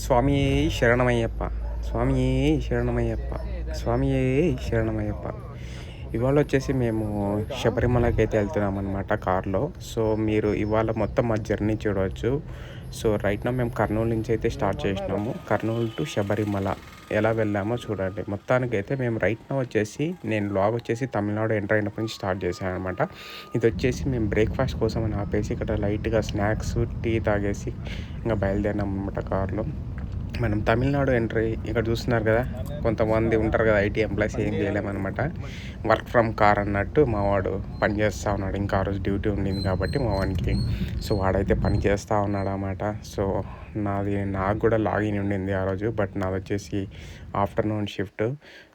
స్వామియే శరణమయ్యప్ప, స్వామియే శరణమయ్యప్ప, స్వామియే శరణమయ్యప్ప. ఇవాళ వచ్చేసి మేము శబరిమలకైతే వెళ్తున్నామన్నమాట కార్లో. సో మీరు ఇవాళ మొత్తం మా జర్నీ చూడవచ్చు. సో రైట్ నౌ మేము కర్నూలు నుంచి అయితే స్టార్ట్ చేసినాము. కర్నూలు టు శబరిమల ఎలా వెళ్ళామో చూడండి. మొత్తానికైతే మేము రైట్ నౌ వచ్చేసి నేను వ్లాగ్ వచ్చేసి తమిళనాడు ఎంటర్ అయినప్పటి నుంచి స్టార్ట్ చేశాను అనమాట. ఇది వచ్చేసి మేము బ్రేక్ఫాస్ట్ కోసం అని ఆపేసి ఇక్కడ లైట్గా స్నాక్స్ టీ తాగేసి ఇంకా బయలుదేరినాం అనమాట కార్లో. మనం తమిళనాడు ఎంట్రీ ఇక్కడ చూస్తున్నారు కదా, కొంతమంది ఉంటారు కదా ఐటీ ఎంప్లాయీస్, ఏం చేయలేమన్నమాట. వర్క్ ఫ్రమ్ కార్ అన్నట్టు మా వాడు పని చేస్తూ ఉన్నాడు. ఇంకా ఆ రోజు డ్యూటీ ఉండింది కాబట్టి మా వానికి. సో వాడైతే పని చేస్తూ ఉన్నాడు అన్నమాట. సో నాకు కూడా లాగిన్ ఉండింది ఆ రోజు, బట్ నాది వచ్చేసి ఆఫ్టర్నూన్ షిఫ్ట్.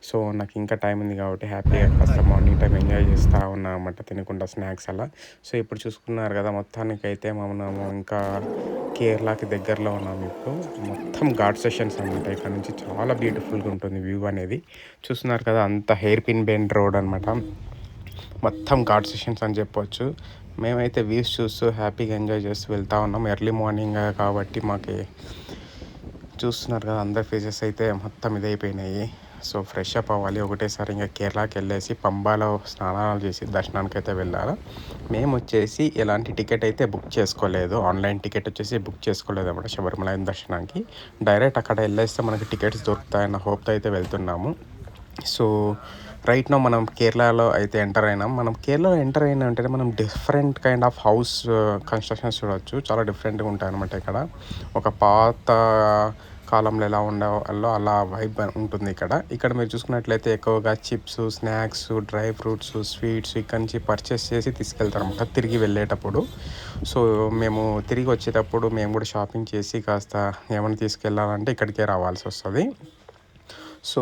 సో నాకు ఇంకా టైం ఉంది కాబట్టి హ్యాపీగా కాస్త మార్నింగ్ టైం ఎంజాయ్ చేస్తూ ఉన్నా అన్నమాట, తినకుండా స్నాక్స్ అలా. సో ఇప్పుడు చూసుకున్నారు కదా, మొత్తానికైతే మనము ఇంకా కేరళకి దగ్గరలో ఉన్నాము. ఇప్పుడు మొత్తం ఘాట్ సెషన్స్ అనమాట. ఇక్కడ నుంచి చాలా బ్యూటిఫుల్గా ఉంటుంది వ్యూ అనేది. చూస్తున్నారు కదా, అంత హెయిర్ పిన్ బెండ్ రోడ్ అనమాట. మొత్తం ఘాట్ సెషన్స్ అని చెప్పవచ్చు. మేమైతే వ్యూస్ చూస్తూ హ్యాపీగా ఎంజాయ్ చేస్తూ వెళ్తూ ఉన్నాం. ఎర్లీ మార్నింగ్ కాబట్టి మాకు చూస్తున్నారు కదా, అందరి ఫేసెస్ అయితే మొత్తం ఇదైపోయినాయి. సో ఫ్రెష్ అప్ అవ్వాలి ఒకటేసారి. ఇంకా కేరళకి వెళ్ళేసి పంబాలో స్నానాలు చేసి దర్శనానికి అయితే వెళ్ళాలి. మేము వచ్చేసి ఎలాంటి టికెట్ అయితే బుక్ చేసుకోలేదు. ఆన్లైన్ టికెట్ వచ్చేసి బుక్ చేసుకోలేదు అన్నమాట శబరిమల దర్శనానికి. డైరెక్ట్ అక్కడ వెళ్ళేస్తే మనకి టికెట్స్ దొరుకుతాయన్న హోప్తో అయితే వెళ్తున్నాము. సో రైట్ నో మనం కేరళలో అయితే ఎంటర్ అయినాం. మనం కేరళలో ఎంటర్ అయినా అంటే మనం different kind of house constructions చూడవచ్చు. చాలా డిఫరెంట్గా ఉంటాయి అనమాట. ఇక్కడ ఒక పాత కాలంలో ఎలా ఉండేవాళ్ళో అలా వైబ్ ఉంటుంది ఇక్కడ మీరు చూసుకున్నట్లయితే ఎక్కువగా chips, snacks, dry fruits, sweets ఇక్కడ నుంచి పర్చేస్ చేసి తీసుకెళ్తారు అనమాట తిరిగి వెళ్ళేటప్పుడు. సో మేము తిరిగి వచ్చేటప్పుడు మేము కూడా షాపింగ్ చేసి కాస్త ఏమైనా తీసుకెళ్ళాలంటే ఇక్కడికే రావాల్సి వస్తుంది. సో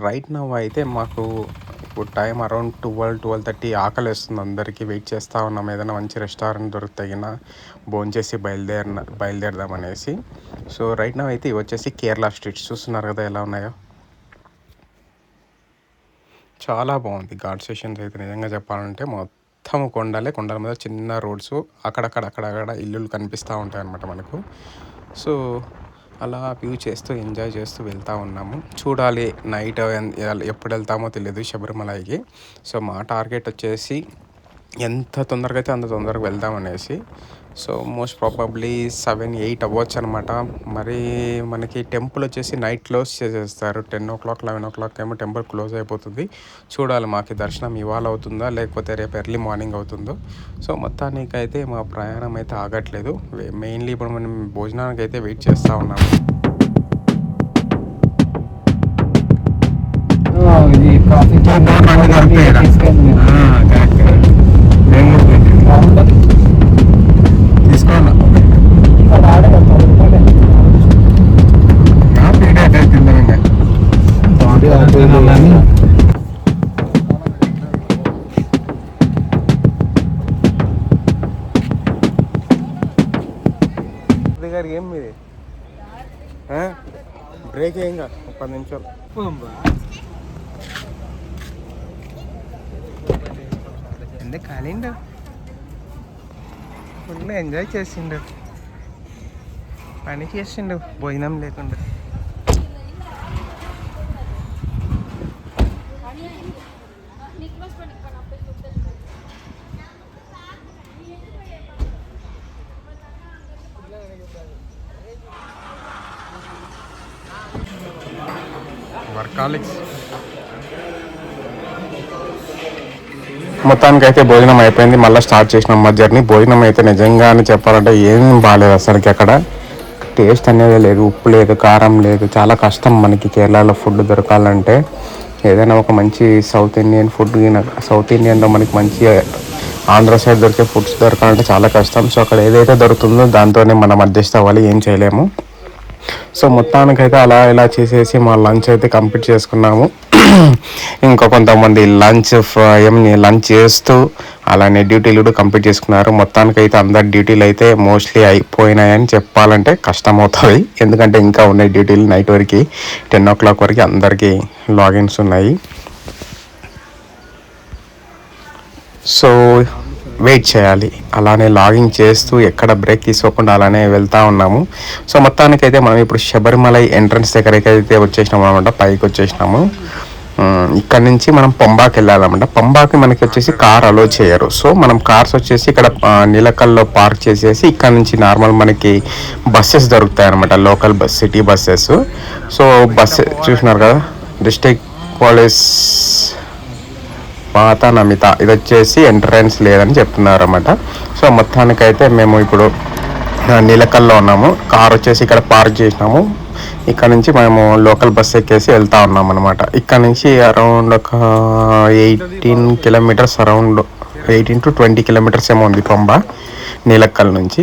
రైట్ నౌ అయితే మాకు ఇప్పుడు టైం అరౌండ్ 12-12:30 ఆకలి వేస్తుంది అందరికీ. వెయిట్ చేస్తూ ఉన్నాం ఏదైనా మంచి రెస్టారెంట్ దొరుకుతాయిన భోంచేసి బయలుదేరదాం అనేసి. సో రైట్ నౌ అయితే ఇవి వచ్చేసి కేరళ స్ట్రీట్స్ చూస్తున్నారు కదా ఎలా ఉన్నాయో. చాలా బాగుంది ఘాట్ సెషన్స్ అయితే. నిజంగా చెప్పాలంటే మొత్తం కొండల మీద చిన్న రోడ్స్, అక్కడక్కడ ఇల్లులు కనిపిస్తూ ఉంటాయి అన్నమాట మనకు. సో అలా వ్యూ చేస్తూ ఎంజాయ్ చేస్తూ వెళ్తూ ఉన్నాము. చూడాలి నైట్ ఎప్పుడు వెళ్తామో తెలియదు శబరిమలకి. సో మా టార్గెట్ వచ్చేసి ఎంత తొందరగా అయితే అంత తొందరగా వెళ్దాం అనేసి. సో మోస్ట్ ప్రాబబ్లీ 7-8 అవ్వచ్చు అనమాట. మరి మనకి టెంపుల్ వచ్చేసి నైట్ క్లోజ్ చేసేస్తారు. 10 o'clock 11 o'clock ఏమో టెంపుల్ క్లోజ్ అయిపోతుంది. చూడాలి మాకు దర్శనం ఇవాళ అవుతుందా లేకపోతే రేపు ఎర్లీ మార్నింగ్ అవుతుందో. సో మొత్తానికైతే మా ప్రయాణం అయితే ఆగట్లేదు. మెయిన్లీ ఇప్పుడు మనం భోజనానికి అయితే వెయిట్ చేస్తూ ఉన్నాము. గారికి ఏం మీది బ్రేక్ ఏంగా 10 నిమిషాలు ఎందుకు కాలిండు. ఫుల్ ఎంజాయ్ చేసిండు, పని చేసిండు భోజనం లేకుండా. వర్కాలిక్స్ మొత్తానికైతే భోజనం అయిపోయింది. మళ్ళీ స్టార్ట్ చేసినాం మా జర్నీ. భోజనం అయితే నిజంగానే చెప్పాలంటే ఏం బాగాలేదు అసలుకి. అక్కడ టేస్ట్ అనేది లేదు, ఉప్పు లేదు, కారం లేదు. చాలా కష్టం మనకి కేరళలో ఫుడ్ దొరకాలంటే. ఏదైనా ఒక మంచి సౌత్ ఇండియన్లో మనకి మంచి ఆంధ్ర సైడ్ దొరికే ఫుడ్స్ దొరకాలంటే చాలా కష్టం. సో అక్కడ ఏదైతే దొరుకుతుందో దాంతోనే మనం అడ్జస్ట్ అవ్వాలి, ఏం చేయలేము. సో మొత్తానికైతే అలా ఇలా చేసేసి మా లంచ్ అయితే కంప్లీట్ చేసుకున్నాము. ఇంకా కొంతమంది లంచ్ చేస్తూ అలానే డ్యూటీలు కూడా కంప్లీట్ చేసుకున్నారు. మొత్తానికైతే అందరి డ్యూటీలు అయితే మోస్ట్లీ అయిపోయినాయని చెప్పాలంటే కష్టం అవుతుంది. ఎందుకంటే ఇంకా ఉన్నాయి డ్యూటీలు నైట్ వరకు 10 o'clock వరకు అందరికీ లాగిన్స్ ఉన్నాయి. సో వెయిట్ చేయాలి. అలానే లాగింగ్ చేస్తూ ఎక్కడ బ్రేక్ తీసుకోకుండా అలానే వెళ్తూ ఉన్నాము. సో మొత్తానికైతే మనం ఇప్పుడు శబరిమలై ఎంట్రన్స్ దగ్గరికి అయితే వచ్చేసినాము అనమాట. పైకి వచ్చేసినాము. ఇక్కడ నుంచి మనం పంబాకి వెళ్ళాలన్నమాట. పంబాకి మనకి వచ్చేసి కార్ అలో చేయరు. సో మనం కార్స్ వచ్చేసి ఇక్కడ నీలకల్లో పార్క్ చేసేసి ఇక్కడ నుంచి నార్మల్ మనకి బస్సెస్ దొరుకుతాయి అనమాట. Local bus, city buses. So bus చూసినారు కదా, డిస్ట్రిక్ట్ పోలీస్ మాతా నమిత, ఇది వచ్చేసి ఎంట్రన్స్ లేదని చెప్తున్నారు అన్నమాట. సో మొత్తానికైతే మేము ఇప్పుడు నీలకల్లో ఉన్నాము. కార్ వచ్చేసి ఇక్కడ పార్క్ చేసినాము. ఇక్కడ నుంచి మేము లోకల్ బస్ ఎక్కేసి వెళ్తూ ఉన్నాం అనమాట. ఇక్కడ నుంచి అరౌండ్ ఒక 18 కిలోమీటర్స్, అరౌండ్ 18 to 20 కిలోమీటర్స్ ఏమో ఉంది పంబ నీలక్కల్ నుంచి.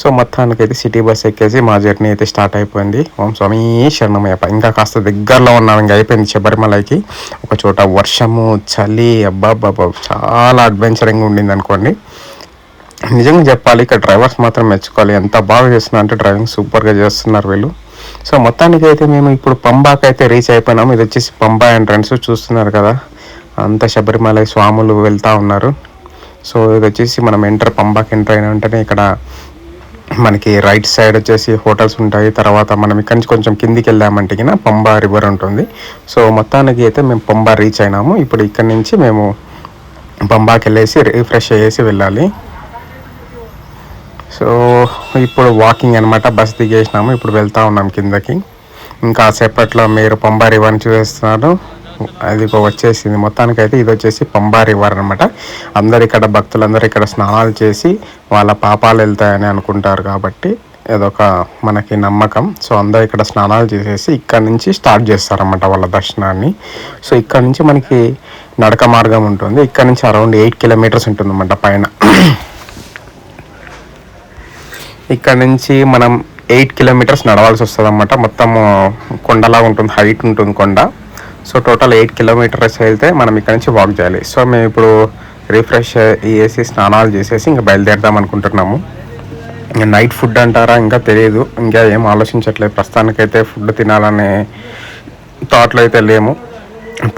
సో మొత్తానికైతే సిటీ బస్ ఎక్కేసి మా జర్నీ అయితే స్టార్ట్ అయిపోయింది. ఓం స్వామి శరణమయ్యప్ప. ఇంకా కాస్త దగ్గరలో ఉన్నాం, ఇంకా అయిపోయింది శబరిమలైకి. ఒక చోట వర్షము, చలి, అబ్బాబ్బాబ్బా చాలా అడ్వెంచరింగ్ ఉండింది అనుకోండి. నిజంగా చెప్పాలి, ఇక్కడ డ్రైవర్స్ మాత్రం మెచ్చుకోవాలి. ఎంత బాగా చేస్తున్నారు అంటే డ్రైవింగ్ సూపర్గా చేస్తున్నారు వీళ్ళు. సో మొత్తానికి అయితే మేము ఇప్పుడు పంబాకి అయితే రీచ్ అయిపోయినాము. ఇది వచ్చేసి పంబా ఎంట్రన్స్ చూస్తున్నారు కదా, అంత శబరిమలై స్వాములు వెళ్తూ ఉన్నారు. సో ఇది వచ్చేసి మనం పంబాకి ఎంటర్ అయిన వెంటనే ఇక్కడ మనకి రైట్ సైడ్ వచ్చేసి హోటల్స్ ఉంటాయి. తర్వాత మనం ఇక్కడి నుంచి కొంచెం కిందికి వెళ్ళామంటే పంబా రివర్ ఉంటుంది. సో మొత్తానికి అయితే మేము పంబా రీచ్ అయినాము. ఇప్పుడు ఇక్కడ నుంచి మేము పంబాకి వెళ్ళేసి రిఫ్రెష్ అయ్యేసి వెళ్ళాలి. సో ఇప్పుడు వాకింగ్ అనమాట. బస్ దిగేసినాము, ఇప్పుడు వెళ్తూ ఉన్నాం కిందకి. ఇంకా సేపట్లో మీరు పంబా రివర్ని చూస్తున్నారు, అది వచ్చేసింది. మొత్తానికైతే ఇది వచ్చేసి పంబా రివర్ అనమాట. అందరు ఇక్కడ భక్తులందరూ ఇక్కడ స్నానాలు చేసి వాళ్ళ పాపాలు వెళ్తాయని అనుకుంటారు కాబట్టి ఇదొక మనకి నమ్మకం. సో అందరూ ఇక్కడ స్నానాలు చేసేసి ఇక్కడ నుంచి స్టార్ట్ చేస్తారన్నమాట వాళ్ళ దర్శనాన్ని. సో ఇక్కడ నుంచి మనకి నడక మార్గం ఉంటుంది. ఇక్కడ నుంచి అరౌండ్ 8 కిలోమీటర్స్ ఉంటుందన్నమాట పైన. ఇక్కడ నుంచి మనం 8 కిలోమీటర్స్ నడవాల్సి వస్తుంది అన్నమాట. మొత్తం కొండలా ఉంటుంది, హైట్ ఉంటుంది కొండ. సో టోటల్ 8 కిలోమీటర్స్ వెళ్తే మనం ఇక్కడ నుంచి వాక్ చేయాలి. సో మేము ఇప్పుడు రిఫ్రెష్ చేసి స్నానాలు చేసేసి ఇంకా బయలుదేరదాం అనుకుంటున్నాము. ఇంకా నైట్ ఫుడ్ అంటారా ఇంకా తెలియదు, ఇంకా ఏం ఆలోచించట్లేదు. ప్రస్తుతానికైతే ఫుడ్ తినాలనే థాట్లో అయితే లేము.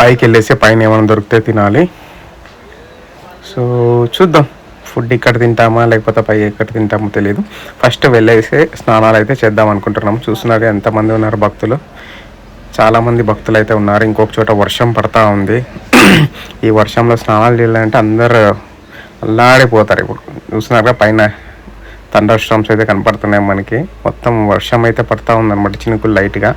పైకి వెళ్ళేసి పైన ఏమైనా దొరికితే తినాలి. సో చూద్దాం, ఫుడ్ ఇక్కడ తింటామా లేకపోతే పై ఎక్కడ తింటామో తెలియదు. ఫస్ట్ వెళ్ళేసి స్నానాలు అయితే చేద్దాం అనుకుంటున్నాము. చూస్తున్నారు ఎంతమంది ఉన్నారు భక్తులు, చాలామంది భక్తులు అయితే ఉన్నారు. ఇంకొక చోట వర్షం పడతా ఉంది. ఈ వర్షంలో స్నానాలు చేయాలంటే అందరూ అల్లాడిపోతారు. ఇప్పుడు చూస్తున్నారుగా పైన థండర్ స్టార్మ్స్ అయితే కనపడుతున్నాయి మనకి. మొత్తం వర్షం అయితే పడతా ఉందన్నమాట, చినుకులు లైట్గా.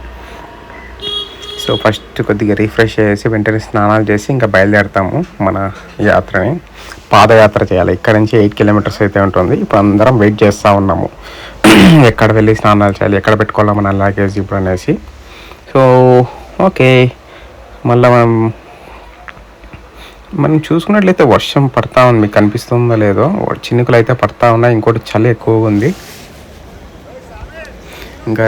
సో ఫస్ట్ కొద్దిగా రిఫ్రెష్ చేసి వెంటనే స్నానాలు చేసి ఇంకా బయలుదేరుతాము మన యాత్రని. పాదయాత్ర చేయాలి. ఇక్కడ నుంచి 8 కిలోమీటర్స్ అయితే ఉంటుంది. ఇప్పుడు అందరం వెయిట్ చేస్తూ ఉన్నాము, ఎక్కడ వెళ్ళి స్నానాలు చేయాలి, ఎక్కడ పెట్టుకోవాలి మన లగేజ్ ఇప్పుడు అనేసి. సో ఓకే, మళ్ళీ మనం చూసుకున్నట్లయితే వర్షం పడతా ఉంది, మీకు కనిపిస్తుందో లేదో, చినుకులు అయితే పడతా ఉన్నాయి. ఇంకోటి చలి ఎక్కువగా ఉంది. ఇంకా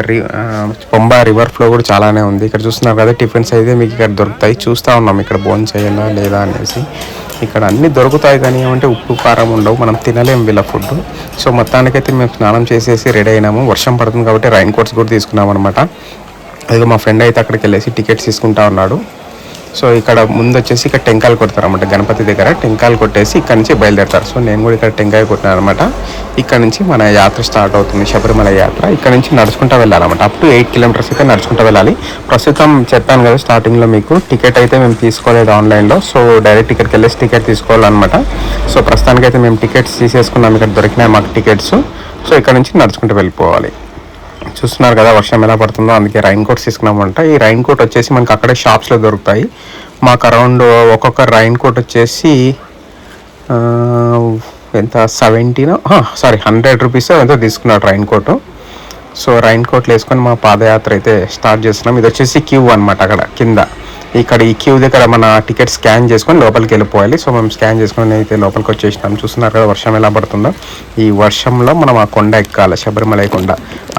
పంబా రివర్ ఫ్లో కూడా చాలానే ఉంది. ఇక్కడ చూస్తున్నారు కదా, టిఫిన్స్ అయితే మీకు ఇక్కడ దొరుకుతాయి. చూస్తూ ఉన్నాం ఇక్కడ భోజనం చేయాలా లేదా అనేసి. ఇక్కడ అన్నీ దొరుకుతాయి కానీ ఏమంటే ఉప్పు కారం ఉండవు, మనం తినలేము వీళ్ళ ఫుడ్. సో మొత్తానికైతే మేము స్నానం చేసేసి రెడీ అయినాము. వర్షం పడుతుంది కాబట్టి రైన్ కోట్స్ కూడా తీసుకున్నాం అనమాట. అదిగో మా ఫ్రెండ్ అయితే అక్కడికి వెళ్ళేసి టికెట్స్ తీసుకుంటా ఉన్నాడు. సో ఇక్కడ ముందు వచ్చేసి ఇక్కడ టెంకాయలు కొడతారు అనమాట. గణపతి దగ్గర టెంకాయలు కొట్టేసి ఇక్కడ నుంచి బయలుదేరతారు. సో నేను కూడా ఇక్కడ టెంకాయ కొట్టినాను అనమాట. ఇక్కడ నుంచి మన యాత్ర స్టార్ట్ అవుతుంది, శబరిమల యాత్ర. ఇక్కడ నుంచి నడుచుకుంటూ వెళ్ళాలన్నమాట. అప్ టు 8 కిలోమీటర్స్ అయితే నడుచుకుంటూ వెళ్ళాలి. ప్రస్తుతం చెప్పాను కదా స్టార్టింగ్లో మీకు, టికెట్ అయితే మేము తీసుకోలేదు ఆన్లైన్లో. సో డైరెక్ట్ ఇక్కడికి వెళ్ళేసి టికెట్ తీసుకోవాలన్నమాట. సో ప్రస్తుతానికైతే మేము టికెట్స్ తీసేసుకున్నాం, ఇక్కడ దొరికినాయి మాకు టికెట్స్. సో ఇక్కడ నుంచి నడుచుకుంటూ వెళ్ళిపోవాలి. చూస్తున్నారు కదా వర్షం ఎలా పడుతుందో, అందుకే రైన్ కోట్స్ తీసుకున్నామంట. ఈ రైన్ కోట్ వచ్చేసి మనకు అక్కడే షాప్స్లో దొరుకుతాయి. మాకు అరౌండ్ ఒక్కొక్క రైన్ కోట్ వచ్చేసి ఎంత 100 రూపీస్ ఎంతో తీసుకున్నాడు రైన్ కోటు. సో రైన్ కోట్లు వేసుకొని మా పాదయాత్ర అయితే స్టార్ట్ చేస్తున్నాం. ఇది వచ్చేసి క్యూ అనమాట. అక్కడ కింద ఇక్కడ ఈ క్యూ దగ్గర మన టికెట్ స్కాన్ చేసుకొని లోపలికి వెళ్ళిపోవాలి. సో మేము స్కాన్ చేసుకొని అయితే లోపలికి వచ్చేసినాం. చూస్తున్నారు కదా వర్షం ఎలా పడుతుందో. ఈ వర్షంలో మనం ఆ కొండ ఎక్కాలి, శబరిమలై కొండ.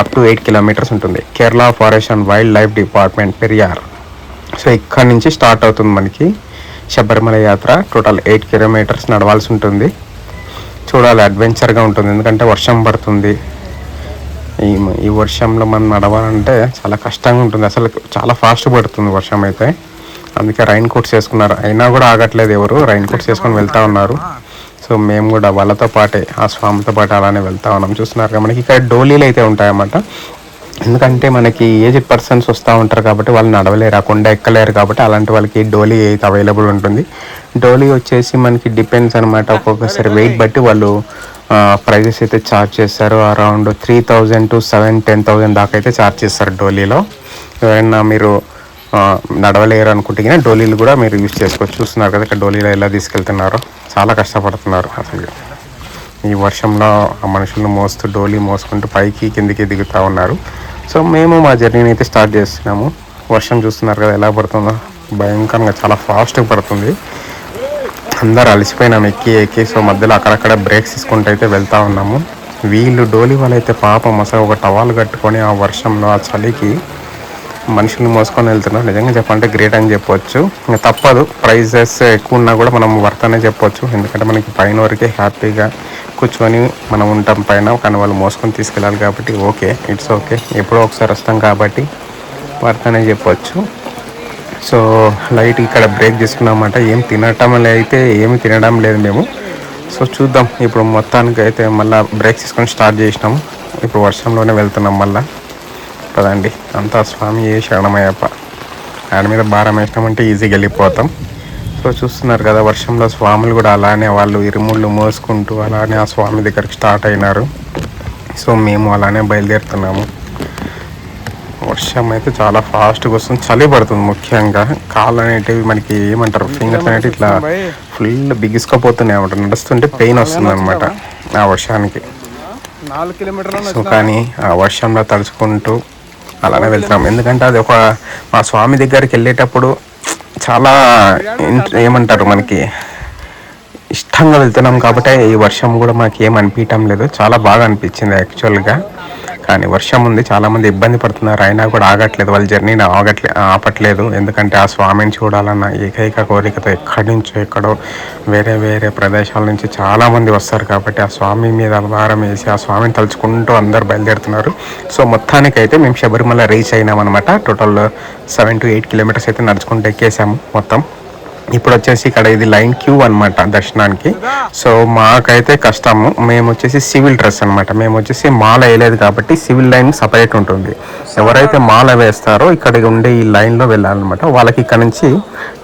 అప్ టు 8 కిలోమీటర్స్ ఉంటుంది. Kerala forest and wild life department, Periyar. So ఇక్కడ నుంచి స్టార్ట్ అవుతుంది మనకి శబరిమల యాత్ర. టోటల్ 8 కిలోమీటర్స్ నడవాల్సి ఉంటుంది. చూడాలి, అడ్వెంచర్గా ఉంటుంది. ఎందుకంటే వర్షం పడుతుంది. ఈ వర్షంలో మనం నడవాలంటే చాలా కష్టంగా ఉంటుంది. అసలు చాలా ఫాస్ట్ పడుతుంది వర్షం అయితే. అందుకే రైన్ కోట్స్ వేసుకున్నారు. అయినా కూడా ఆగట్లేదు ఎవరు, రైన్ కోట్స్ వేసుకొని వెళ్తూ ఉన్నారు. సో సో మేము కూడా వాళ్ళతో పాటే ఆ స్వామితో పాటు అలానే వెళ్తా ఉన్నాం. చూస్తున్నారు కదా, మనకి ఇక్కడ డోలీలు అయితే ఉంటాయన్నమాట. ఎందుకంటే మనకి ఏజ్డ్ పర్సన్స్ వస్తూ ఉంటారు కాబట్టి వాళ్ళు నడవలేరు, ఆ కొండ ఎక్కలేరు కాబట్టి అలాంటి వాళ్ళకి డోలీ అయితే అవైలబుల్ ఉంటుంది. డోలీ వచ్చేసి మనకి డిపెండ్స్ అనమాట, ఒక్కొక్కసారి వెయిట్ బట్టి వాళ్ళు ప్రైజెస్ అయితే ఛార్జ్ చేస్తారు. అరౌండ్ 3,000 to 7,000-10,000 దాకా అయితే ఛార్జ్ చేస్తారు డోలీలో. ఎవరైనా మీరు నడవలేరు అనుకుంటే కానీ డోలీలు కూడా మీరు యూజ్ చేసుకోవచ్చు. చూస్తున్నారు కదా ఇక్కడ డోలీలో ఎలా తీసుకెళ్తున్నారో, చాలా కష్టపడుతున్నారు అసలు. ఈ వర్షంలో ఆ మనుషులను మోస్తూ డోలీ మోసుకుంటూ పైకి కిందికి దిగుతూ ఉన్నారు. సో మేము మా జర్నీని అయితే స్టార్ట్ చేస్తున్నాము. వర్షం చూస్తున్నారు కదా ఎలా పడుతుందో, భయంకరంగా చాలా ఫాస్ట్గా పడుతుంది. అందరు అలసిపోయినాము ఎక్కి ఎక్కి. సో మధ్యలో అక్కడక్కడ బ్రేక్స్ తీసుకుంటూ అయితే వెళ్తూ ఉన్నాము. వీళ్ళు డోలీ వాళ్ళు అయితే పాపం అసలు ఒక టవాల్ కట్టుకొని ఆ వర్షంలో ఆ చలికి మనుషుల్ని మోసుకొని వెళ్తున్నారు. నిజంగా చెప్పాలంటే గ్రేట్ అని చెప్పొచ్చు. ఇంకా తప్పదు, ప్రైజెస్ ఎక్కువ ఉన్నా కూడా మనం వర్త్ అనే చెప్పొచ్చు. ఎందుకంటే మనకి పైన వరకే హ్యాపీగా కూర్చొని మనం ఉంటాం పైన, కానీ వాళ్ళు మోసుకొని తీసుకెళ్ళాలి కాబట్టి ఓకే, ఇట్స్ ఓకే. ఎప్పుడో ఒకసారి వస్తాం కాబట్టి వర్త్ అనే చెప్పొచ్చు. సో లైట్ ఇక్కడ బ్రేక్ తీసుకున్నామంట. ఏమి తినడం లేదు మేము. సో చూద్దాం, ఇప్పుడు మొత్తానికి అయితే మళ్ళీ బ్రేక్ తీసుకొని స్టార్ట్ చేసినాము. ఇప్పుడు వర్షంలోనే వెళ్తున్నాం మళ్ళీ. కదండి, అంతా స్వామి శరణమయ్యప్ప. ఆయన మీద భారం వేసినామంటే ఈజీగా వెళ్ళిపోతాం. సో చూస్తున్నారు కదా, వర్షంలో స్వాములు కూడా అలానే వాళ్ళు ఇరుముళ్ళు మోసుకుంటూ అలానే ఆ స్వామి దగ్గరికి స్టార్ట్ అయినారు. సో మేము అలానే బయలుదేరుతున్నాము. వర్షం అయితే చాలా ఫాస్ట్గా వస్తుంది, చలి పడుతుంది. ముఖ్యంగా కాళ్ళు అనేటివి మనకి ఏమంటారు, ఫింగర్స్ అనేవి ఇట్లా ఫుల్ బిగిసుకపోతున్నాయి అన్నమాట. నడుస్తుంటే పెయిన్ వస్తుంది అనమాట ఆ వర్షానికి. సో కానీ ఆ వర్షంలో తడుచుకుంటూ అలానే వెళ్తున్నాం. ఎందుకంటే అది మా స్వామి దగ్గరికి వెళ్ళేటప్పుడు చాలా ఏమంటారు మనకి ఇష్టంగా వెళ్తున్నాం కాబట్టి ఈ వర్షం కూడా మాకు ఏం అనిపించడం లేదు, చాలా బాగా అనిపించింది యాక్చువల్గా. కానీ వర్షం ఉంది, చాలామంది ఇబ్బంది పడుతున్నారు, అయినా కూడా ఆగట్లేదు, వాళ్ళ జర్నీని ఆపట్లేదు. ఎందుకంటే ఆ స్వామిని చూడాలన్న ఏకైక కోరికతో ఎక్కడో వేరే వేరే ప్రదేశాల నుంచి చాలామంది వస్తారు కాబట్టి ఆ స్వామి మీద భారం వేసి ఆ స్వామిని తలుచుకుంటూ అందరు బయలుదేరుతున్నారు. సో మొత్తానికైతే మేము శబరిమల రీచ్ అయినామన్నమాట. టోటల్ 7 to 8 kilometers అయితే నడుచుకుంటూ ఎక్కేసాము మొత్తం. ఇప్పుడు వచ్చేసి ఇక్కడ ఇది లైన్ క్యూ అనమాట దర్శనానికి. సో మాకైతే కష్టము, మేము వచ్చేసి సివిల్ డ్రెస్ అనమాట. మేము వచ్చేసి మాల వేయలేదు కాబట్టి సివిల్ లైన్ సపరేట్ ఉంటుంది. ఎవరైతే మాల వేస్తారో ఇక్కడ ఉండే ఈ లైన్లో వెళ్ళాలన్నమాట. వాళ్ళకి ఇక్కడ నుంచి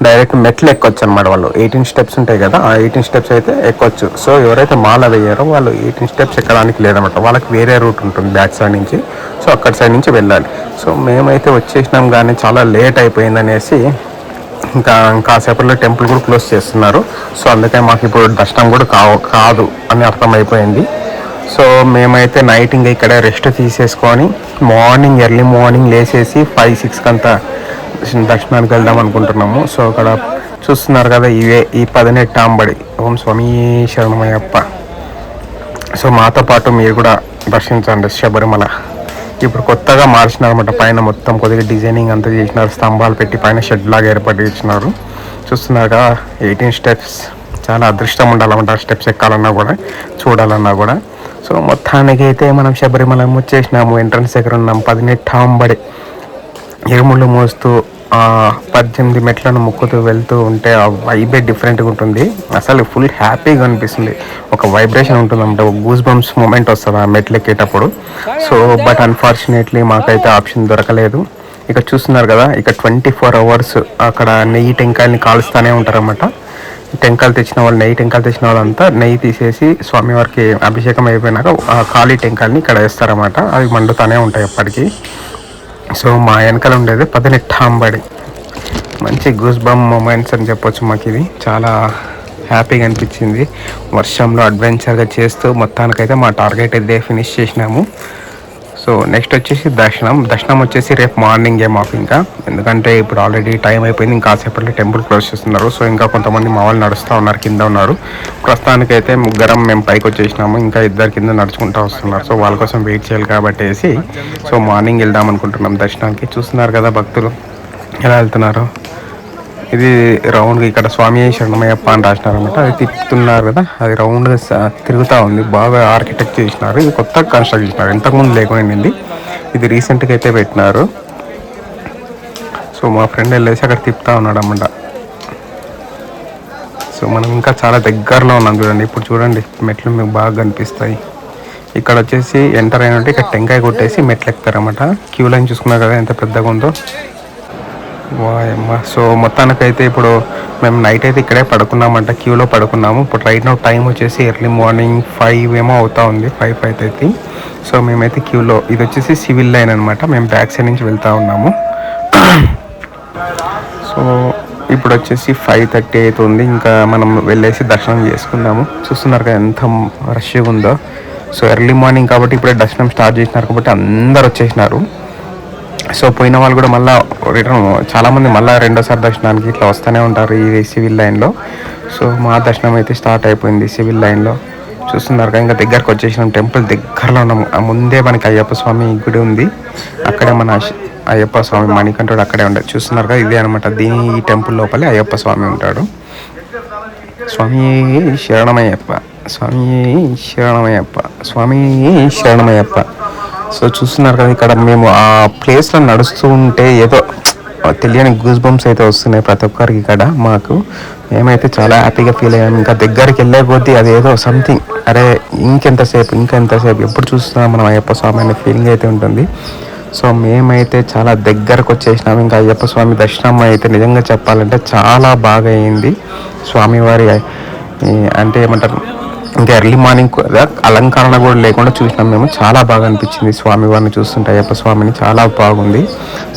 డైరెక్ట్ మెట్లు ఎక్కొచ్చు అనమాట. వాళ్ళు 18 steps ఉంటాయి కదా, ఆ 18 steps అయితే ఎక్కొచ్చు. సో ఎవరైతే మాల వేయారో వాళ్ళు 18 steps ఎక్కడానికి లేదన్నమాట, వాళ్ళకి వేరే రూట్ ఉంటుంది బ్యాక్ సైడ్ నుంచి. సో అక్కడ సైడ్ నుంచి వెళ్ళాలి. సో మేమైతే వచ్చేసినాం కానీ చాలా లేట్ అయిపోయిందనేసి కాసేపట్లో టెంపుల్ కూడా క్లోజ్ చేస్తున్నారు. సో అందుకని మాకు ఇప్పుడు దర్శనం కూడా కాదు అని అర్థమైపోయింది. సో మేమైతే నైట్ ఇంకా ఇక్కడ రెస్ట్ తీసేసుకొని ఎర్లీ మార్నింగ్ లేచేసి 5-6 కంతా దర్శనానికి వెళ్దాం అనుకుంటున్నాము. సో అక్కడ చూస్తున్నారు కదా, ఈ 18 అంబడి. ఓం స్వామి శరణమయ్యప్ప. సో మాతో పాటు మీరు కూడా దర్శించండి శబరిమల. ఇప్పుడు కొత్తగా మార్చినారన్నమాట, పైన మొత్తం కొద్దిగా డిజైనింగ్ అంతా చేసినారు, స్తంభాలు పెట్టి పైన షెడ్ లాగా ఏర్పాటు చేసినారు. చూస్తున్నారు కదా 18 steps. చాలా అదృష్టం ఉండాలన్నమాట ఆ స్టెప్స్ ఎక్కాలన్నా కూడా చూడాలన్నా కూడా. సో మొత్తానికి అయితే మనం శబరిమల వచ్చేసినాము. ఎంట్రన్స్ దగ్గర ఉన్నాం. 18 అంబడి ఇరుముళ్ళు మోస్తూ 18 మెట్లను ముక్కుతూ వెళ్తూ ఉంటే ఆ వైబే డిఫరెంట్గా ఉంటుంది. అసలు ఫుల్ హ్యాపీగా అనిపిస్తుంది, ఒక వైబ్రేషన్ ఉంటుంది అన్నమాట, ఒక గూస్ బంప్స్ మూమెంట్ వస్తుంది ఆ మెట్లు ఎక్కేటప్పుడు. సో బట్ అన్ఫార్చునేట్లీ మాకైతే ఆప్షన్ దొరకలేదు. ఇక్కడ చూస్తున్నారు కదా, ఇక్కడ 24 hours అక్కడ నెయ్యి టెంకాయలని కాలుస్తూనే ఉంటారన్నమాట. టెంకాయలు తెచ్చిన వాళ్ళంతా నెయ్యి తీసేసి స్వామివారికి అభిషేకం అయిపోయినాక ఆ ఖాళీ టెంకాయలని ఇక్కడ వేస్తారన్నమాట. అవి మండుతూనే ఉంటాయి ఎప్పటికీ. సో మా వెనకాల ఉండేది 18 అంబడి. మంచి గూస్ బంప్ మూమెంట్స్ అని చెప్పొచ్చు. మాకు ఇది చాలా హ్యాపీగా అనిపించింది. వర్షంలో అడ్వెంచర్గా చేస్తూ మొత్తానికైతే మా టార్గెట్ అయితే ఫినిష్ చేసినాము. సో నెక్స్ట్ వచ్చేసి దర్శనం వచ్చేసి రేపు మార్నింగే మాకు. ఇంకా ఎందుకంటే ఇప్పుడు ఆల్రెడీ టైం అయిపోయింది, ఇంకా కాసేపట్లో టెంపుల్ క్లోజ్ చేస్తున్నారు. సో ఇంకా కొంతమంది మా వాళ్ళు నడుస్తూ ఉన్నారు, కింద ఉన్నారు. ప్రస్తుతానికైతే ముగ్గురం మేము పైకి వచ్చేసినాము, ఇంకా 2 కింద నడుచుకుంటూ వస్తున్నారు. సో వాళ్ళ కోసం వెయిట్ చేయాలి కాబట్టి సో మార్నింగ్ వెళ్దాం అనుకుంటున్నాం దర్శనానికి. చూస్తున్నారు కదా భక్తులు ఎలా వెళ్తున్నారు. ఇది రౌండ్గా ఇక్కడ స్వామి శరణమయ్యప్ప అని రాసినారనమాట. అది తిప్పుతున్నారు కదా, అది రౌండ్గా తిరుగుతూ ఉంది. బాగా ఆర్కిటెక్ట్ చేసినారు. ఇది కొత్తగా కన్స్ట్రక్ట్ చేసినారు, ఇంతకుముందు లేకుండా ఇది రీసెంట్గా అయితే పెట్టినారు. సో మా ఫ్రెండ్ వెళ్ళేసి అక్కడ తిప్పుతూ ఉన్నాడు అన్నమాట. సో మనం ఇంకా చాలా దగ్గరలో ఉన్నాం చూడండి. ఇప్పుడు చూడండి మెట్లు మీకు బాగా కనిపిస్తాయి. ఇక్కడ వచ్చేసి ఎంటర్ అయినట్టు ఇక్కడ టెంకాయ కొట్టేసి మెట్లు ఎక్కుతారన్నమాట. క్యూ లైన్ చూసుకున్నారు కదా ఎంత పెద్దగా ఉందో. వాయమ్మ. సో మొత్తానికైతే ఇప్పుడు మేము నైట్ అయితే ఇక్కడే పడుకున్నామంట, క్యూలో పడుకున్నాము. ఇప్పుడు రైట్ నౌ టైం వచ్చేసి ఎర్లీ మార్నింగ్ 5 ఏమో అవుతా ఉంది, 5:30. సో మేమైతే క్యూలో, ఇది వచ్చేసి సివిల్ లైన్ అనమాట, మేము బ్యాక్ సైడ్ నుంచి వెళ్తూ ఉన్నాము. సో ఇప్పుడు వచ్చేసి 5:30 అవుతుంది. ఇంకా మనం వెళ్ళేసి దర్శనం చేసుకుందాము. చూస్తున్నారు కదా ఎంత రష్గా ఉందో. సో ఎర్లీ మార్నింగ్ కాబట్టి ఇప్పుడే దర్శనం స్టార్ట్ చేసినారు కాబట్టి అందరు వచ్చేసినారు. సో పోయిన వాళ్ళు కూడా మళ్ళీ రిటర్న్ చాలామంది మళ్ళీ రెండోసారి దర్శనానికి ఇట్లా వస్తూనే ఉంటారు ఈ సివిల్ లైన్లో. సో మా దర్శనం అయితే స్టార్ట్ అయిపోయింది సివిల్ లైన్లో. చూస్తున్నారు కదా ఇంకా దగ్గరకు వచ్చేసినాం, టెంపుల్ దగ్గరలో ఉన్నాం. ముందే మనకి అయ్యప్ప స్వామి గుడి ఉంది, అక్కడే మన అయ్యప్ప స్వామి మణికంఠుడు అక్కడే ఉండదు. చూస్తున్నారు కదా ఇదే అనమాట, ఈ టెంపుల్ లోపలే అయ్యప్ప స్వామి ఉంటాడు. స్వామి శరణమయ్యప్ప, స్వామి శరణమయ్యప్ప, స్వామి శరణమయ్యప్ప. సో చూస్తున్నారు కదా ఇక్కడ మేము ఆ ప్లేస్లో నడుస్తూ ఉంటే ఏదో తెలియని గూస్ బంప్స్ అయితే వస్తున్నాయి ప్రతి ఒక్కరికి ఇక్కడ. మాకు మేమైతే చాలా హ్యాపీగా ఫీల్ అయ్యాము. ఇంకా దగ్గరికి వెళ్ళే కొద్దీ అది ఏదో సంథింగ్, అరే ఇంకెంతసేపు ఎప్పుడు చూస్తున్నాం మనం అయ్యప్ప స్వామి అనే ఫీలింగ్ అయితే ఉంటుంది. సో మేమైతే చాలా దగ్గరకు వచ్చేసినాము. ఇంకా అయ్యప్ప స్వామి దర్శనం అయితే నిజంగా చెప్పాలంటే చాలా బాగా అయింది. స్వామివారి అంటే ఏమంటారు, ఇంకా ఎర్లీ మార్నింగ్ అలంకరణ కూడా లేకుండా చూసినాం మేము. చాలా బాగా అనిపించింది స్వామివారిని చూస్తుంటే, అయ్యప్ప స్వామిని చాలా బాగుంది.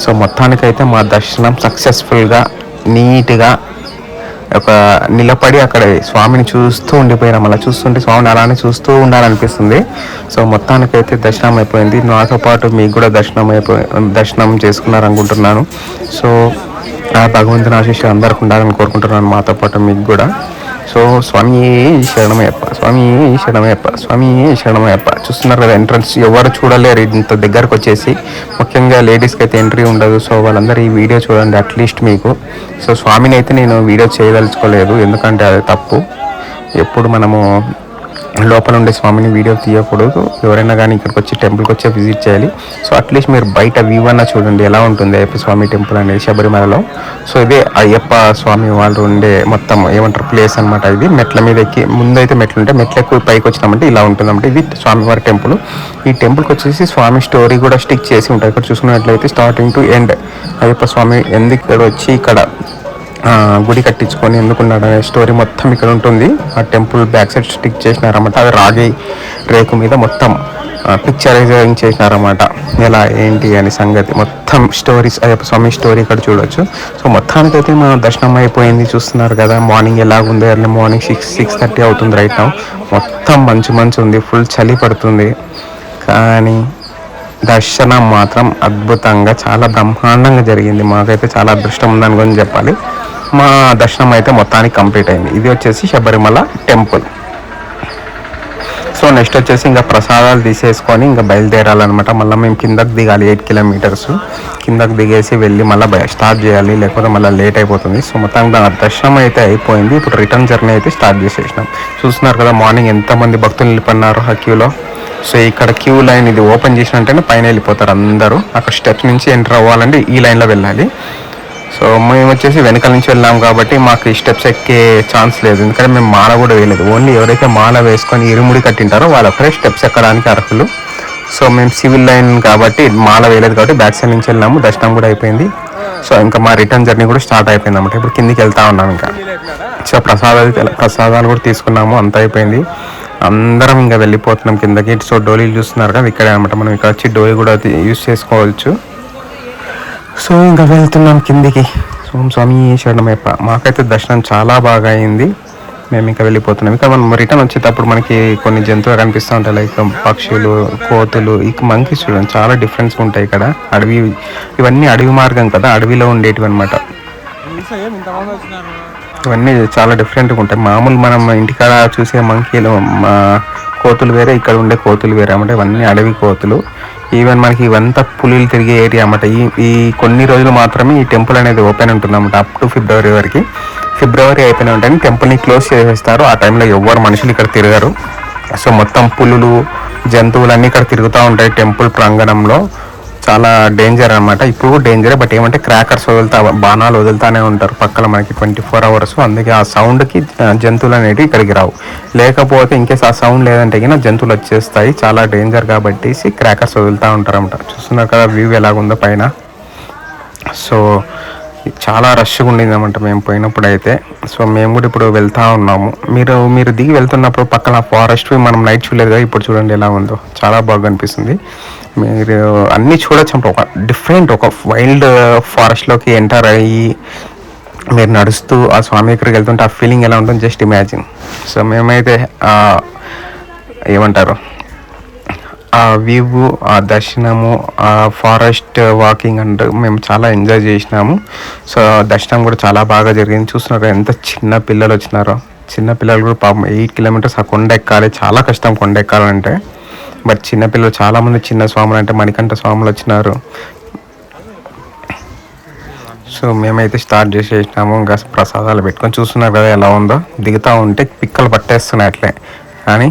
సో మొత్తానికైతే మా దర్శనం సక్సెస్ఫుల్గా నీట్గా ఒక నిలబడి అక్కడ స్వామిని చూస్తూ ఉండిపోయినాం. అలా చూస్తుంటే స్వామిని అలానే చూస్తూ ఉండాలనిపిస్తుంది. సో మొత్తానికైతే దర్శనం అయిపోయింది. నాతో పాటు మీకు కూడా దర్శనం చేసుకున్నారనుకుంటున్నాను. సో ఆ భగవంతుని ఆశీస్సులు అందరికి ఉండాలని కోరుకుంటున్నాను, మాతో పాటు మీకు కూడా. సో స్వామి శరణమయ్యప్ప, స్వామి శరణమయ్యప్ప, స్వామి శరణమయ్యప్ప. చూస్తున్నారు కదా ఎంట్రన్స్ ఎవరు చూడలేరు ఇంత దగ్గరకు వచ్చేసి, ముఖ్యంగా లేడీస్కి అయితే ఎంట్రీ ఉండదు. సో వాళ్ళందరూ ఈ వీడియో చూడండి అట్లీస్ట్ మీకు. సో స్వామిని అయితే నేను వీడియో చేయదలుచుకోలేదు, ఎందుకంటే అది తప్పు. ఎప్పుడు మనము లోపల ఉండే స్వామిని వీడియో తీయకూడదు. ఎవరైనా కానీ ఇక్కడికి వచ్చి టెంపుల్కి వచ్చి విజిట్ చేయాలి. సో అట్లీస్ట్ మీరు బయట వ్యూ అన్న చూడండి ఎలా ఉంటుంది అయ్యప్ప స్వామి టెంపుల్ అనేది శబరిమలలో. సో ఇదే అయ్యప్ప స్వామి వాళ్ళు ఉండే మొత్తం ఏమంటారు ప్లేస్ అనమాట. ఇది మెట్ల మీద ఎక్కి, ముందైతే మెట్లు ఉంటాయి, మెట్లు ఎక్కువ పైకి వచ్చినామంటే ఇలా ఉంటుందన్నమాట. ఇది స్వామివారి టెంపుల్. ఈ టెంపుల్కి వచ్చేసి స్వామి స్టోరీ కూడా స్టిక్ చేసి ఉంటాయి. ఇక్కడ చూసుకున్నట్లయితే స్టార్టింగ్ టు ఎండ్ అయ్యప్ప స్వామి ఎందుకు ఇక్కడ వచ్చి ఇక్కడ గుడి కట్టించుకొని ఎందుకున్నాడు అనే స్టోరీ మొత్తం ఇక్కడ ఉంటుంది. ఆ టెంపుల్ బ్యాక్ సైడ్ స్టిక్ చేసినారన్నమాట. అది రాగి రేకు మీద మొత్తం పిక్చరైజింగ్ చేసినారన్నమాట, ఎలా ఏంటి అని సంగతి మొత్తం స్టోరీస్ అయ్యప్ప స్వామి స్టోరీ ఇక్కడ చూడొచ్చు. సో మొత్తానికైతే మన దర్శనం అయిపోయింది. చూస్తున్నారు కదా మార్నింగ్ ఎలాగుంది, ఎర్లీ మార్నింగ్ 6:30 అవుతుంది రైట్ నౌ. మొత్తం మంచు ఉంది, ఫుల్ చలి పడుతుంది, కానీ దర్శనం మాత్రం అద్భుతంగా చాలా బ్రహ్మాండంగా జరిగింది. మాకైతే చాలా అదృష్టం ఉందని కూడా చెప్పాలి. మా దర్శనం అయితే మొత్తానికి కంప్లీట్ అయింది. ఇది వచ్చేసి శబరిమల టెంపుల్. సో నెక్స్ట్ వచ్చేసి ఇంకా ప్రసాదాలు తీసేసుకొని ఇంకా బయలుదేరాలన్నమాట. మళ్ళీ మేము కిందకు దిగాలి, 8 కిలోమీటర్స్ కిందకు దిగేసి వెళ్ళి మళ్ళీ స్టార్ట్ చేయాలి, లేకపోతే మళ్ళీ లేట్ అయిపోతుంది. సో మొత్తానికి దర్శనం అయితే అయిపోయింది. ఇప్పుడు రిటర్న్ జర్నీ అయితే స్టార్ట్ చేసేసినాం. చూస్తున్నారు కదా మార్నింగ్ ఎంతమంది భక్తులు నిలిపన్నారు ఆ క్యూలో. సో ఇక్కడ క్యూ లైన్ ఇది ఓపెన్ చేసినట్టేనే పైన వెళ్ళిపోతారు అందరూ. అక్కడ స్టెప్స్ నుంచి ఎంటర్ అవ్వాలంటే ఈ లైన్లో వెళ్ళాలి. సో మేము వచ్చేసి వెనకాల నుంచి వెళ్ళాం కాబట్టి మాకు ఈ స్టెప్స్ ఎక్కే ఛాన్స్ లేదు, ఎందుకంటే మేము మాల కూడా వేయలేదు. ఓన్లీ ఎవరైతే మాల వేసుకొని ఇరుముడి కట్టింటారో వాళ్ళు ఒక్కరే స్టెప్స్ ఎక్కడానికి అర్హులు. సో మేము సివిల్ లైన్ కాబట్టి మాల వేయలేదు కాబట్టి బ్యాక్ సైడ్ నుంచి వెళ్ళాము. దర్శనం కూడా అయిపోయింది. సో ఇంకా మా రిటర్న్ జర్నీ కూడా స్టార్ట్ అయిపోయింది అన్నమాట. ఇప్పుడు కిందికి వెళ్తా ఉన్నాం ఇంకా. సో ప్రసాదాలు కూడా తీసుకున్నాము, అంత అయిపోయింది. అందరం ఇంకా వెళ్ళిపోతున్నాం కిందకి. సో డోలీలు చూస్తున్నారు కదా ఇక్కడే అనమాట, మనం ఇక్కడ వచ్చి డోలీ కూడా యూజ్ చేసుకోవచ్చు. సో ఇంకా వెళ్తున్నాం కిందికి. స్వామి శరణమయ్యప్ప. మాకైతే దర్శనం చాలా బాగా అయింది. మేము ఇంకా వెళ్ళిపోతున్నాం. ఇంకా మనం రిటర్న్ వచ్చేటప్పుడు మనకి కొన్ని జంతువులు కనిపిస్తూ ఉంటాయి, లైక్ పక్షులు, కోతులు, ఇక మంకీస్ చూడండి చాలా డిఫరెన్స్ ఉంటాయి ఇక్కడ. అడవి, ఇవన్నీ అడవి మార్గం కదా, అడవిలో ఉండేటివి అనమాట. ఇవన్నీ చాలా డిఫరెంట్గా ఉంటాయి. మామూలు మనం ఇంటికాడ చూసే మంకీలు కోతులు వేరే, ఇక్కడ ఉండే కోతులు వేరే అన్నమాట. ఇవన్నీ అడవి కోతులు. ఈవెన్ మనకి ఇవంతా పులులు తిరిగే ఏరియా అన్నమాట. ఈ కొన్ని రోజులు మాత్రమే ఈ టెంపుల్ అనేది ఓపెన్ ఉంటుంది అన్నమాట, అప్ టు ఫిబ్రవరి వరకు. ఫిబ్రవరి అయిపోయిన వెంటనే టెంపుల్ని క్లోజ్ చేసేస్తారు. ఆ టైంలో ఎవ్వరు మనుషులు ఇక్కడ తిరగరు. సో మొత్తం పులులు, జంతువులన్నీ ఇక్కడ తిరుగుతూ ఉంటాయి టెంపుల్ ప్రాంగణంలో. చాలా డేంజర్ అనమాట. ఇప్పుడు డేంజరే, బట్ ఏమంటే క్రాకర్స్ బాణాలు వదులుతూనే ఉంటారు పక్కన మనకి 24 hours. అందుకే ఆ సౌండ్కి జంతువులు అనేవి ఇక్కడికి రావు. లేకపోతే ఇంకేస్ ఆ సౌండ్ లేదంటే కన్నా జంతువులు వచ్చేస్తాయి. చాలా డేంజర్ కాబట్టి క్రాకర్స్ వదులుతూ ఉంటారన్నమాట. చూస్తున్నారు కదా వ్యూ ఎలాగుందో పైన. సో చాలా రష్గా ఉండింది అనమాట మేము పోయినప్పుడు అయితే. సో మేము కూడా ఇప్పుడు వెళ్తూ ఉన్నాము. మీరు దిగి వెళ్తున్నప్పుడు పక్కన ఫారెస్ట్ మనం నైట్ చూడలేదు కదా, ఇప్పుడు చూడండి ఎలా ఉందో, చాలా బాగా అనిపిస్తుంది. మీరు అన్నీ చూడొచ్చు. ఒక డిఫరెంట్ ఒక వైల్డ్ ఫారెస్ట్లోకి ఎంటర్ అయ్యి మీరు నడుస్తూ ఆ స్వామి దగ్గరికి వెళ్తుంటే ఆ ఫీలింగ్ ఎలా ఉంటుందో జస్ట్ ఇమాజిన్. సో మేమైతే ఏమంటారు ఆ వ్యూ, ఆ దర్శనము, ఆ ఫారెస్ట్ వాకింగ్ అంటే మేము చాలా ఎంజాయ్ చేసినాము. సో దర్శనం కూడా చాలా బాగా జరిగింది. చూస్తున్నారు ఎంత చిన్న పిల్లలు వచ్చినారో. చిన్న పిల్లలు కూడా పాపం 8 kilometers ఆ కొండ ఎక్కాలి. చాలా కష్టం కొండ ఎక్కాలంటే. బట్ చిన్నపిల్లలు చాలామంది చిన్న స్వాములు అంటే మణికంఠ స్వాములు వచ్చినారు. సో మేమైతే స్టార్ట్ చేసేసినాము. ఇంకా ప్రసాదాలు పెట్టుకొని చూస్తున్నారు కదా ఎలా ఉందో. దిగుతూ ఉంటే పిక్కలు పట్టేస్తున్నాయి అట్లే, కానీ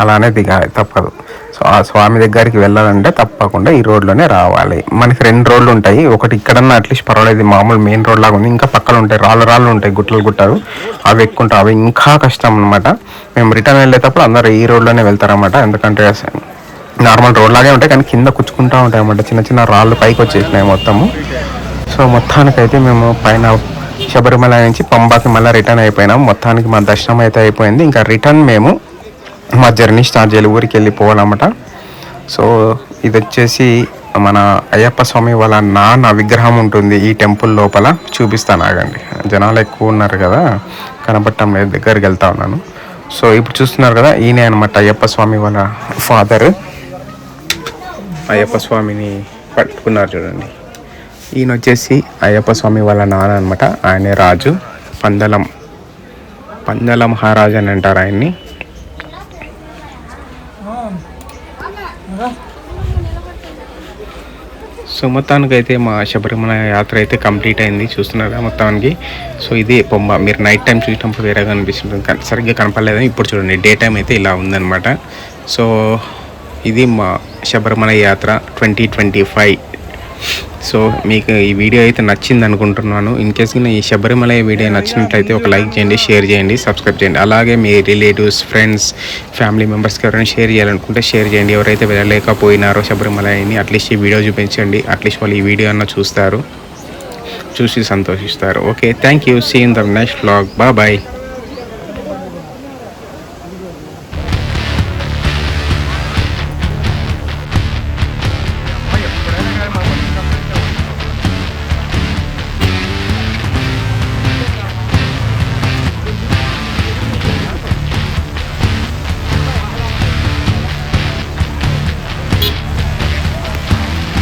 అలానే దిగాలి, తప్పదు. సో ఆ స్వామి దగ్గరికి వెళ్ళాలంటే తప్పకుండా ఈ రోడ్లోనే రావాలి. మనకి 2 రోడ్లు ఉంటాయి. ఒకటి ఇక్కడన్నా అట్లీస్ట్ పర్వాలేదు, మామూలు మెయిన్ రోడ్ లాగా ఉంది. ఇంకా పక్కన ఉంటాయి రాళ్ళు ఉంటాయి, గుట్టలు అవి ఎక్కుంటాయి. అవి ఇంకా కష్టం అనమాట. మేము రిటర్న్ వెళ్ళేటప్పుడు అందరూ ఈ రోడ్లోనే వెళ్తారన్నమాట. ఎందుకంటే నార్మల్ రోడ్ లాగే ఉంటాయి, కానీ కింద కుచ్చుకుంటూ ఉంటాయి అన్నమాట. చిన్న రాళ్ళు పైకి వచ్చేసినాయి మొత్తము. సో మొత్తానికైతే మేము పైన శబరిమల నుంచి పంబాకి మళ్ళీ రిటర్న్ అయిపోయినాం. మొత్తానికి మా దర్శనం అయితే అయిపోయింది. ఇంకా రిటర్న్ మేము మా జర్నీ స్టార్ట్ చేయాలి, ఊరికి వెళ్ళిపోవాలన్నమాట. సో ఇది వచ్చేసి మన అయ్యప్ప స్వామి వాళ్ళ నాన్న విగ్రహం ఉంటుంది ఈ టెంపుల్ లోపల. చూపిస్తాను ఆగండి, జనాలు ఎక్కువ ఉన్నారు కదా కనపడటం లేదు, దగ్గరికి వెళ్తా ఉన్నాను. సో ఇప్పుడు చూస్తున్నారు కదా, ఈయనే అనమాట అయ్యప్ప స్వామి వాళ్ళ ఫాదర్. అయ్యప్ప స్వామిని పట్టుకున్నారు చూడండి. ఈయన వచ్చేసి అయ్యప్ప స్వామి వాళ్ళ నాన్న అనమాట. ఆయనే రాజు, పందల మహారాజు అని అంటారు ఆయన్ని. సో మొత్తానికైతే మా శబరిమల యాత్ర అయితే కంప్లీట్ అయింది. చూస్తున్నారా మొత్తానికి. సో ఇదే పొమ్మ. మీరు నైట్ టైం చూసినప్పుడు వేరేగా అనిపిస్తుంది, సరిగ్గా కనపడలేదు. ఇప్పుడు చూడండి డే టైం అయితే ఇలా ఉందన్నమాట. సో ఇది మా శబరిమల యాత్ర 2025. సో మీకు ఈ వీడియో అయితే నచ్చింది అనుకుంటున్నాను. ఇన్ కేస్ ఈ శబరిమల వీడియో నచ్చినట్లయితే ఒక లైక్ చేయండి, షేర్ చేయండి, సబ్స్క్రైబ్ చేయండి. అలాగే మీ రిలేటివ్స్, ఫ్రెండ్స్, ఫ్యామిలీ మెంబర్స్కి ఎవరైనా షేర్ చేయాలనుకుంటే షేర్ చేయండి. ఎవరైతే వెళ్ళలేకపోయినారో శబరిమలని అట్లీస్ట్ ఈ వీడియో చూపించండి. అట్లీస్ట్ వాళ్ళు ఈ వీడియో అన్న చూసి సంతోషిస్తారు. Okay, thank you. See in the next vlog. Bye.